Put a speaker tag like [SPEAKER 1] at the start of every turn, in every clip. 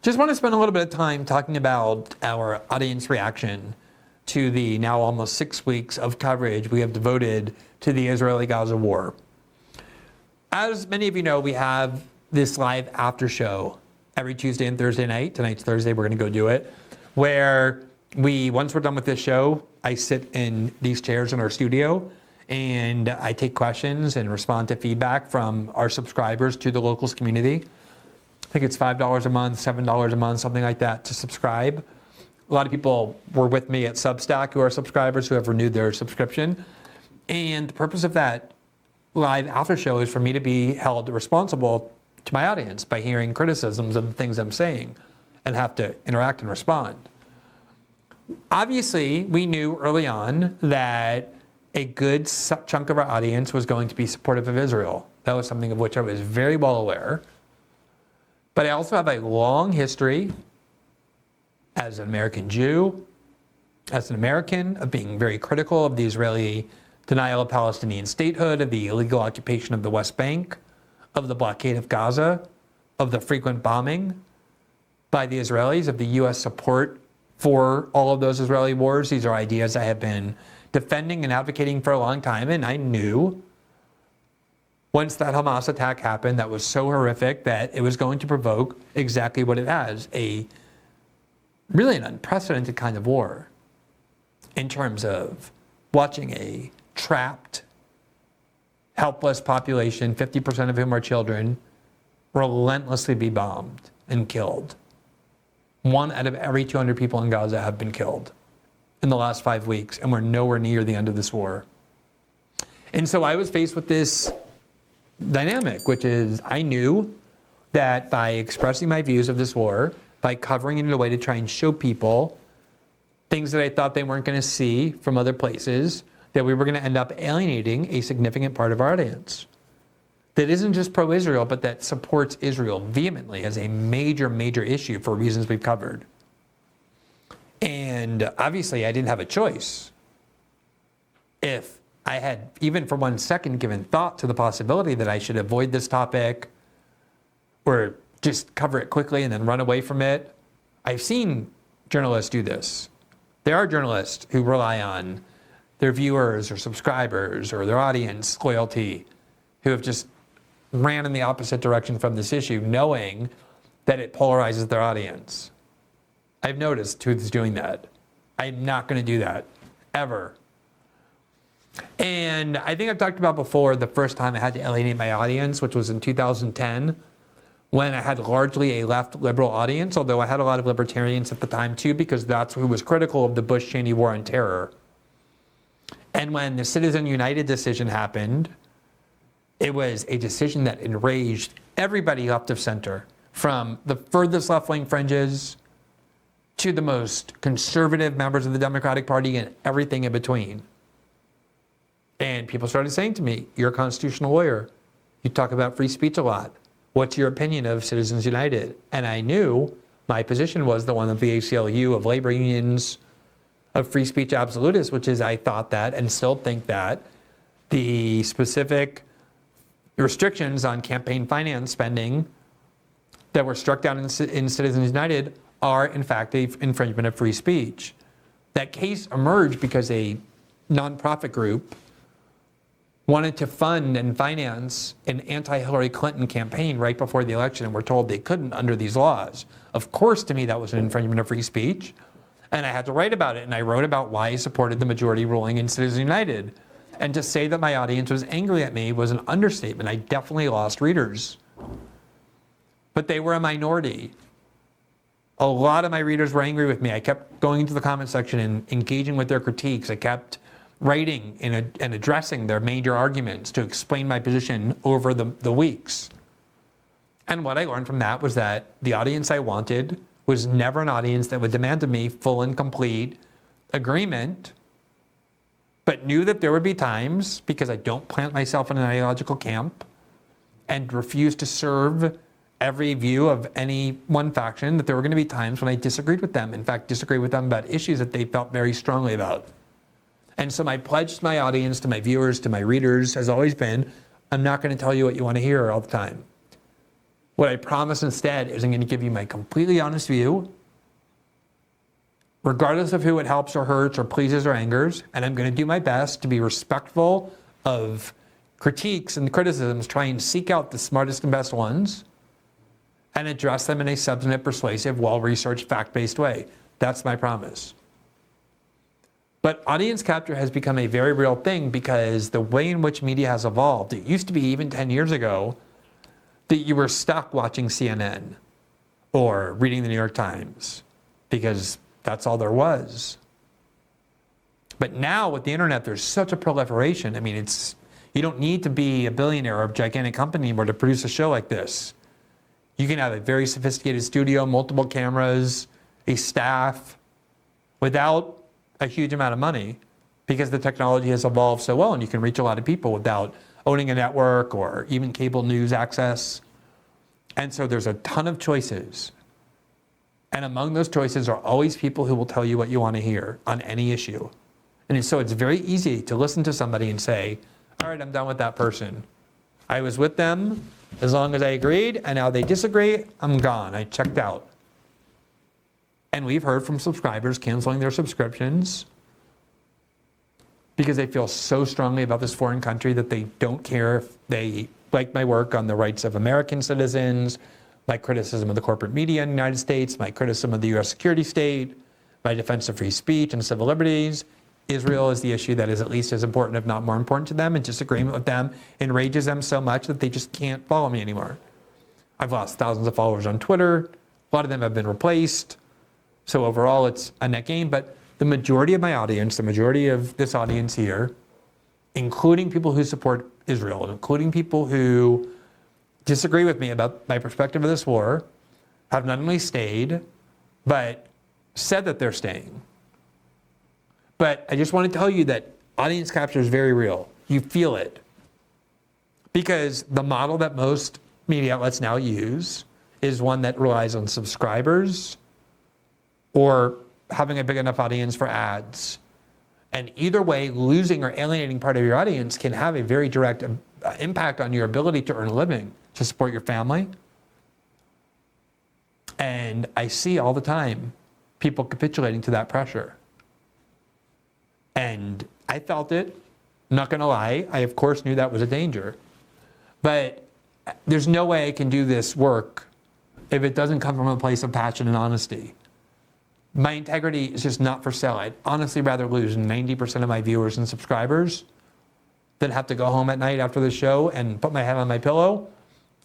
[SPEAKER 1] Just want to spend a little bit of time talking about our audience reaction to the now almost 6 weeks of coverage we have devoted to the Israeli-Gaza war. As many of you know, we have this live after show every Tuesday and Thursday night. Tonight's Thursday, we're going to go do it, where once we're done with this show, I sit in these chairs in our studio and I take questions and respond to feedback from our subscribers to the locals community. I think it's $5 a month, $7 a month, something like that to subscribe. A lot of people were with me at Substack who are subscribers who have renewed their subscription. And the purpose of that live after show is for me to be held responsible to my audience by hearing criticisms of the things I'm saying and have to interact and respond. Obviously, we knew early on that a good chunk of our audience was going to be supportive of Israel. That was something of which I was very well aware. But I also have a long history as an American Jew, as an American, of being very critical of the Israeli denial of Palestinian statehood, of the illegal occupation of the West Bank, of the blockade of Gaza, of the frequent bombing by the Israelis, of the U.S. support for all of those Israeli wars. These are ideas I have been defending and advocating for a long time, and I knew once that Hamas attack happened that was so horrific that it was going to provoke exactly what it has, really an unprecedented kind of war in terms of watching a trapped, helpless population, 50% of whom are children, relentlessly be bombed and killed. 1 out of every 200 people in Gaza have been killed in the last 5 weeks, and we're nowhere near the end of this war. And so I was faced with this dynamic, which is I knew that by expressing my views of this war, by covering it in a way to try and show people things that I thought they weren't going to see from other places, that we were going to end up alienating a significant part of our audience that isn't just pro-Israel, but that supports Israel vehemently as a major, major issue for reasons we've covered. And obviously, I didn't have a choice. If I had, even for 1 second, given thought to the possibility that I should avoid this topic or just cover it quickly and then run away from it, I've seen journalists do this. There are journalists who rely on their viewers or subscribers or their audience loyalty who have just ran in the opposite direction from this issue, knowing that it polarizes their audience. I've noticed who's doing that. I'm not going to do that, ever. And I think I've talked about before the first time I had to alienate my audience, which was in 2010, when I had largely a left liberal audience, although I had a lot of libertarians at the time too, because that's who was critical of the Bush-Cheney war on terror. And when the Citizen United decision happened, it was a decision that enraged everybody left of center, from the furthest left-wing fringes to the most conservative members of the Democratic Party and everything in between. And people started saying to me, "You're a constitutional lawyer. You talk about free speech a lot. What's your opinion of Citizens United?" And I knew my position was the one of the ACLU, of labor unions, of free speech absolutists, which is I thought that and still think that the specific restrictions on campaign finance spending that were struck down in Citizens United are in fact an infringement of free speech. That case emerged because a nonprofit group wanted to fund and finance an anti-Hillary Clinton campaign right before the election and were told they couldn't under these laws. Of course, to me, that was an infringement of free speech. And I had to write about it. And I wrote about why I supported the majority ruling in Citizens United. And to say that my audience was angry at me was an understatement. I definitely lost readers. But they were a minority. A lot of my readers were angry with me. I kept going into the comment section and engaging with their critiques. I kept writing and addressing their major arguments to explain my position over the weeks. And what I learned from that was that the audience I wanted was never an audience that would demand of me full and complete agreement, but knew that there would be times, because I don't plant myself in an ideological camp and refuse to serve every view of any one faction, that there were going to be times when I disagreed with them. In fact, disagreed with them about issues that they felt very strongly about. And so my pledge to my audience, to my viewers, to my readers has always been, I'm not going to tell you what you want to hear all the time. What I promise instead is I'm going to give you my completely honest view, regardless of who it helps or hurts or pleases or angers, and I'm going to do my best to be respectful of critiques and criticisms, try and seek out the smartest and best ones, and address them in a substantive, persuasive, well-researched, fact-based way. That's my promise. But audience capture has become a very real thing because the way in which media has evolved, it used to be even 10 years ago that you were stuck watching CNN or reading the New York Times because that's all there was. But now with the internet, there's such a proliferation. I mean, you don't need to be a billionaire or a gigantic company anymore to produce a show like this. You can have a very sophisticated studio, multiple cameras, a staff, without a huge amount of money, because the technology has evolved so well and you can reach a lot of people without owning a network or even cable news access. And so there's a ton of choices. And among those choices are always people who will tell you what you want to hear on any issue. And so it's very easy to listen to somebody and say, all right, I'm done with that person. I was with them as long as I agreed, and now they disagree, I'm gone, I checked out. And we've heard from subscribers canceling their subscriptions because they feel so strongly about this foreign country that they don't care if they like my work on the rights of American citizens, my criticism of the corporate media in the United States, my criticism of the US security state, my defense of free speech and civil liberties. Israel is the issue that is at least as important, if not more important to them, and disagreement with them enrages them so much that they just can't follow me anymore. I've lost thousands of followers on Twitter. A lot of them have been replaced. So overall, it's a net gain, but the majority of my audience, the majority of this audience here, including people who support Israel, and including people who disagree with me about my perspective of this war, have not only stayed, but said that they're staying. But I just want to tell you that audience capture is very real. You feel it. Because the model that most media outlets now use is one that relies on subscribers or having a big enough audience for ads. And either way, losing or alienating part of your audience can have a very direct impact on your ability to earn a living, to support your family. And I see all the time people capitulating to that pressure. And I felt it, not gonna lie. I of course knew that was a danger. But there's no way I can do this work if it doesn't come from a place of passion and honesty. My integrity is just not for sale. I'd honestly rather lose 90% of my viewers and subscribers than have to go home at night after the show and put my head on my pillow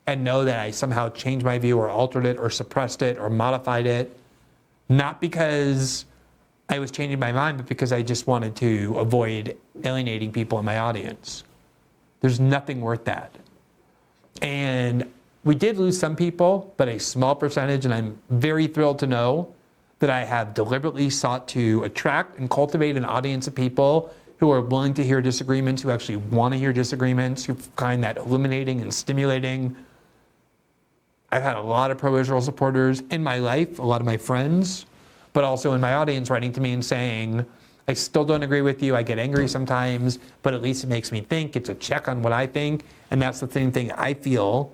[SPEAKER 1] and know that I somehow changed my view or altered it or suppressed it or modified it. Not because I was changing my mind, but because I just wanted to avoid alienating people in my audience. There's nothing worth that. And we did lose some people, but a small percentage, and I'm very thrilled to know that I have deliberately sought to attract and cultivate an audience of people who are willing to hear disagreements, who actually want to hear disagreements, who find that illuminating and stimulating. I've had a lot of pro-Israel supporters in my life, a lot of my friends, but also in my audience writing to me and saying, I still don't agree with you, I get angry sometimes, but at least it makes me think, it's a check on what I think, and that's the same thing I feel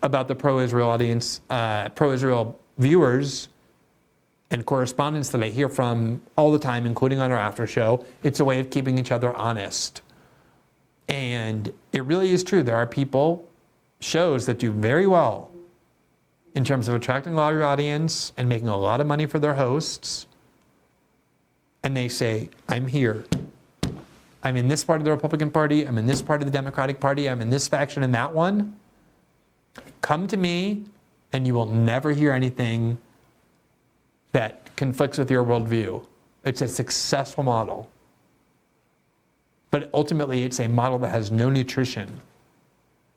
[SPEAKER 1] about the pro-Israel audience, pro-Israel viewers and correspondents that I hear from all the time, including on our after show. It's a way of keeping each other honest. And it really is true. There are shows that do very well in terms of attracting a lot of your audience and making a lot of money for their hosts. And they say, I'm here. I'm in this part of the Republican Party. I'm in this part of the Democratic Party. I'm in this faction and that one. Come to me and you will never hear anything that conflicts with your worldview. It's a successful model. But ultimately, it's a model that has no nutrition.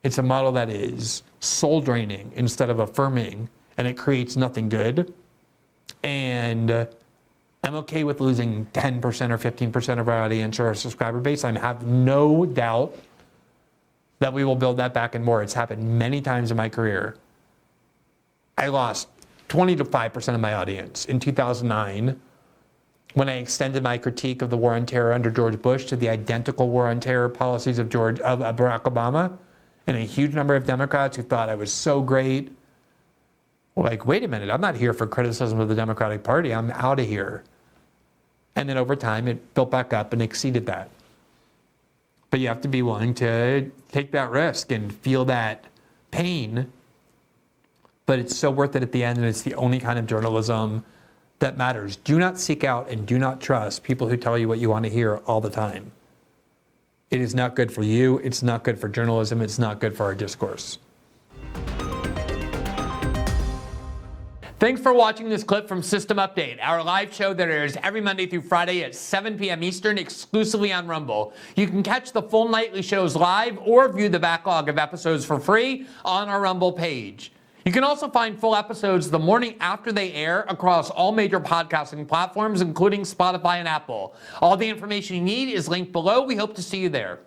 [SPEAKER 1] It's a model that is soul draining instead of affirming, and it creates nothing good. And I'm okay with losing 10% or 15% of our audience or our subscriber base. I have no doubt that we will build that back and more. It's happened many times in my career. I lost 20 to 5% of my audience in 2009 when I extended my critique of the war on terror under George Bush to the identical war on terror policies of Barack Obama. and a huge number of Democrats who thought I was so great. Like, wait a minute, I'm not here for criticism of the Democratic Party. I'm out of here. And then over time, it built back up and exceeded that. But you have to be willing to take that risk and feel that pain. But it's so worth it at the end, and it's the only kind of journalism that matters. Do not seek out and do not trust people who tell you what you want to hear all the time. It is not good for you. It's not good for journalism. It's not good for our discourse. Thanks for watching this clip from System Update, our live show that airs every Monday through Friday at 7 p.m. Eastern, exclusively on Rumble. You can catch the full nightly shows live or view the backlog of episodes for free on our Rumble page. You can also find full episodes the morning after they air across all major podcasting platforms, including Spotify and Apple. All the information you need is linked below. We hope to see you there.